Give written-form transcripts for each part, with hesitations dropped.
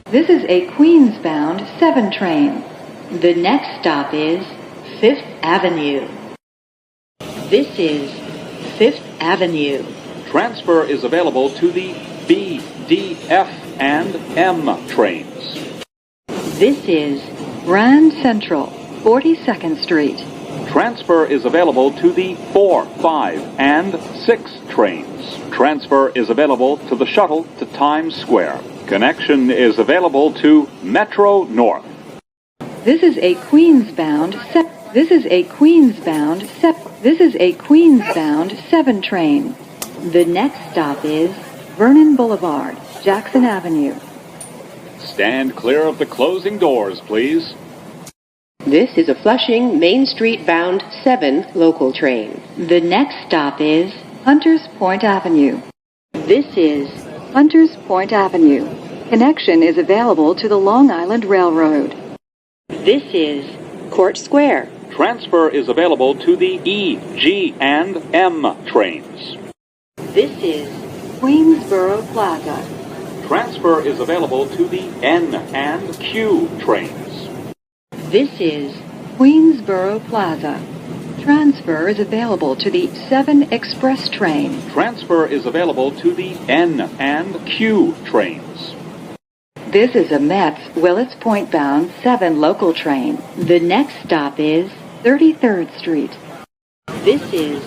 This is a Queensbound 7 train. The next stop is 5th Avenue. This is 5th Avenue. Transfer is available to the B, D, F, and M trains. This is Grand Central, 42nd Street. Transfer is available to the 4, 5, and 6 trains. Transfer is available to the shuttle to Times Square. Connection is available to Metro North. This is a Queensbound 7 train. The next stop is Vernon Boulevard, Jackson Avenue. Stand clear of the closing doors, please. This is a Flushing Main Street bound 7 local train. The next stop is Hunters Point Avenue. This is Hunters Point Avenue. Connection is available to the Long Island Railroad. This is Court Square. Transfer is available to the E, G, and M trains. This is Queensboro Plaza. Transfer is available to the N and Q trains. This is Queensboro Plaza. Transfer is available to the 7 Express train. Transfer is available to the N and Q trains. This is a Metz Willets Point bound 7 local train. The next stop is 33rd Street. This is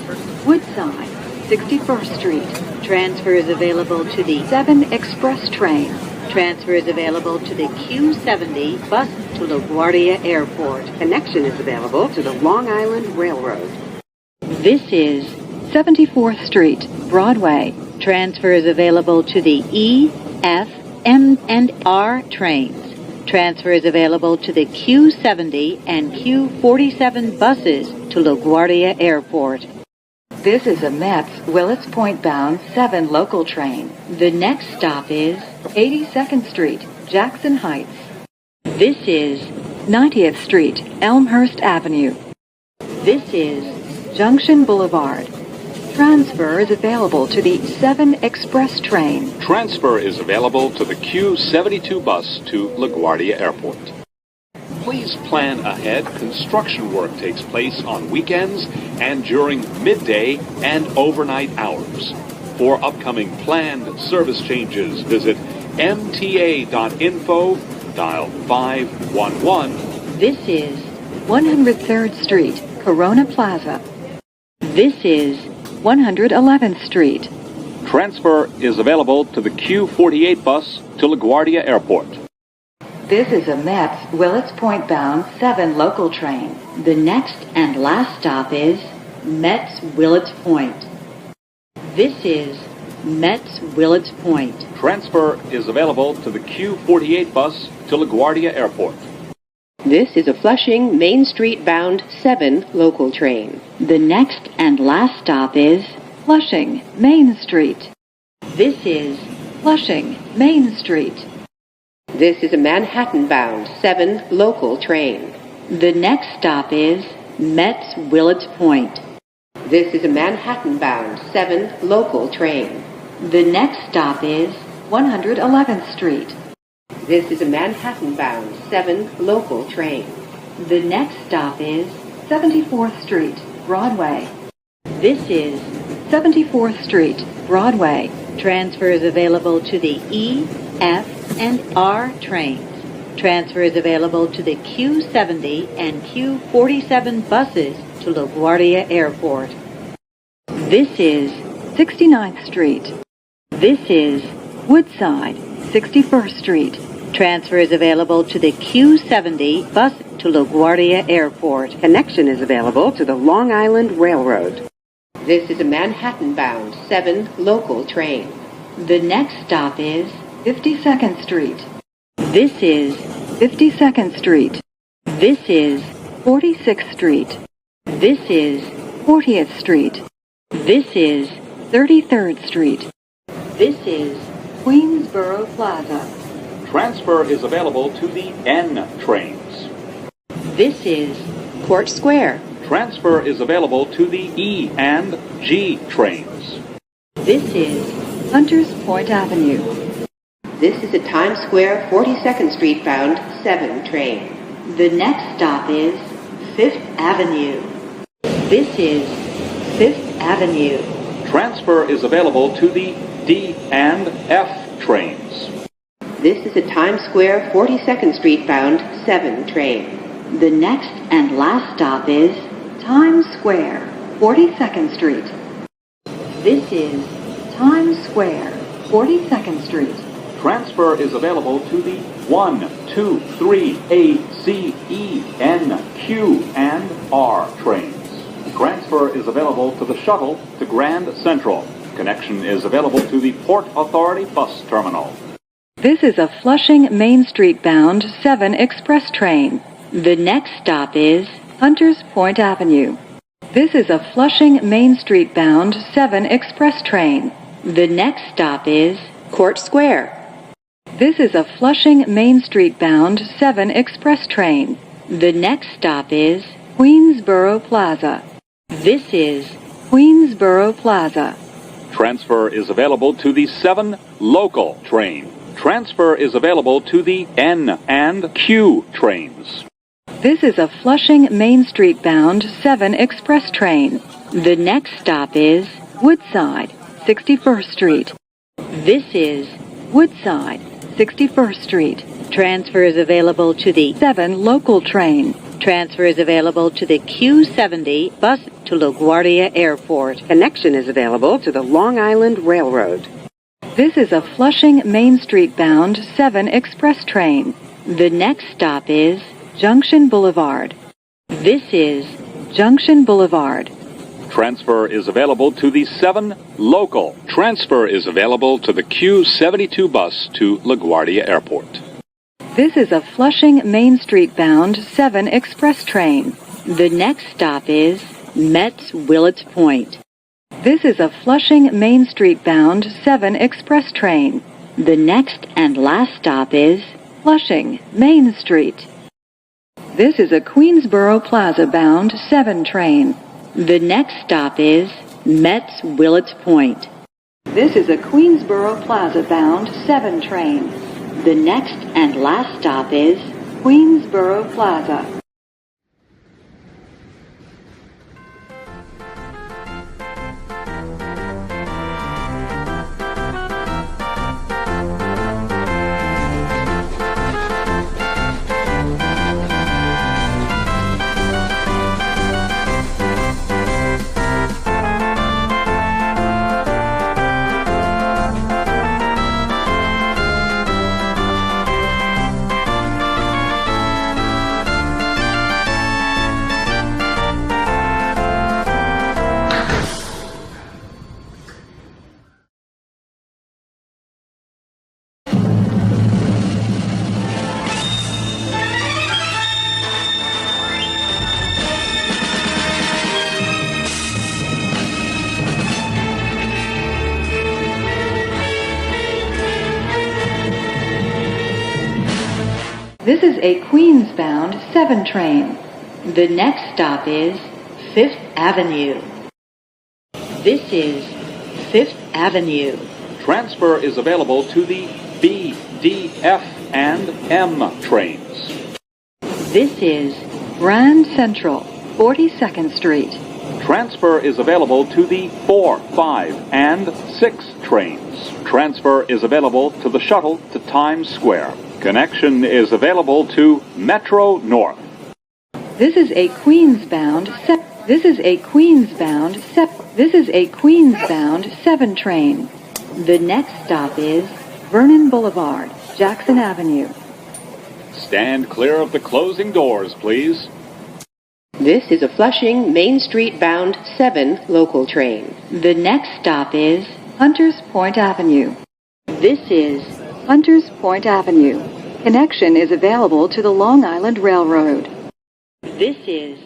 Woodside, 61st Street. Transfer is available to the 7 Express train. Transfer is available to the Q70 bus to LaGuardia Airport. Connection is available to the Long Island Railroad. This is 74th Street, Broadway. Transfer is available to the E, F, M, and R trains. Transfer is available to the Q70 and Q47 buses to LaGuardia Airport. This is a Metz Willets Point bound 7 local train. The next stop is 82nd Street, Jackson Heights. This is 90th Street, Elmhurst Avenue. This is Junction Boulevard. Transfer is available to the 7 Express train. Transfer is available to the Q72 bus to LaGuardia Airport. Please plan ahead. Construction work takes place on weekends and during midday and overnight hours. For upcoming planned service changes, visit mta.info, dial 511. This is 103rd Street, Corona Plaza. This is 111th Street. Transfer is available to the Q48 bus to LaGuardia Airport. This is a Metz Willets Point bound 7 local train. The next and last stop is Metz Willets Point. This is Metz Willets Point. Transfer is available to the Q48 bus to LaGuardia Airport. This is a Flushing Main Street bound 7 local train. The next and last stop is Flushing Main Street. This is Flushing Main Street. This is a Manhattan bound 7 local train. The next stop is Metz Willets Point. This is a Manhattan bound 7 local train. The next stop is 111th Street. This is a Manhattan bound 7 local train. The next stop is 74th Street, Broadway. This is 74th Street, Broadway. Transfer is available to the E, F, and R trains. Transfer is available to the Q70 and Q47 buses to LaGuardia Airport. This is 69th Street. This is Woodside, 61st Street. Transfer is available to the Q70 bus to LaGuardia Airport. Connection is available to the Long Island Railroad. This is a Manhattan bound 7 local train. The next stop is 52nd Street. This is 52nd Street. This is 46th Street. This is 40th Street. This is 33rd Street. This is Queensboro Plaza. Transfer is available to the N trains. This is Court Square. Transfer is available to the E and G trains. This is Hunters Point Avenue. This is a Times Square 42nd Street bound 7 train. The next stop is 5th Avenue. This is 5th Avenue. Transfer is available to the D and F trains. This is a Times Square 42nd Street bound 7 train. The next and last stop is Times Square, 42nd Street. This is Times Square, 42nd Street. Transfer is available to the 1, 2, 3, A, C, E, N, Q, and R trains. Transfer is available to the shuttle to Grand Central. Connection is available to the Port Authority bus terminal. This is a Flushing Main Street bound 7 express train. The next stop is Hunters Point Avenue. This is a Flushing Main Street bound 7 express train. The next stop is Court Square. This is a Flushing Main Street bound 7 express train. The next stop is Queensboro Plaza. This is Queensboro Plaza. Transfer is available to the 7 local train. Transfer is available to the N and Q trains. This is a Flushing Main Street bound 7 express train. The next stop is Woodside, 61st Street. This is Woodside, 61st Street. Transfer is available to the 7 local train. Transfer is available to the Q70 bus to LaGuardia Airport. Connection is available to the Long Island Railroad. This is a Flushing Main Street bound 7 express train. The next stop is Junction Boulevard. This is Junction Boulevard. Transfer is available to the 7 local. Transfer is available to the Q72 bus to LaGuardia Airport. This is a Flushing Main Street bound 7 express train. The next stop is Metz Willets Point. This is a Flushing Main Street bound 7 express train. The next and last stop is Flushing Main Street. This is a Queensboro Plaza bound 7 train. The next stop is Metz Willets Point. This is a Queensboro Plaza bound 7 train. The next and last stop is Queensboro Plaza. This is a Queens-bound 7 train. The next stop is 5th Avenue. This is 5th Avenue. Transfer is available to the B, D, F, and M trains. This is Grand Central, 42nd Street. Transfer is available to the 4, 5, and 6 trains. Transfer is available to the shuttle to Times Square. Connection is available to Metro North. This is a Queens-bound 7 train. The next stop is Vernon Boulevard, Jackson Avenue. Stand clear of the closing doors, please. This is a Flushing Main Street bound 7 local train. The next stop is Hunters Point Avenue. This is Hunters Point Avenue. Connection is available to the Long Island Railroad. This is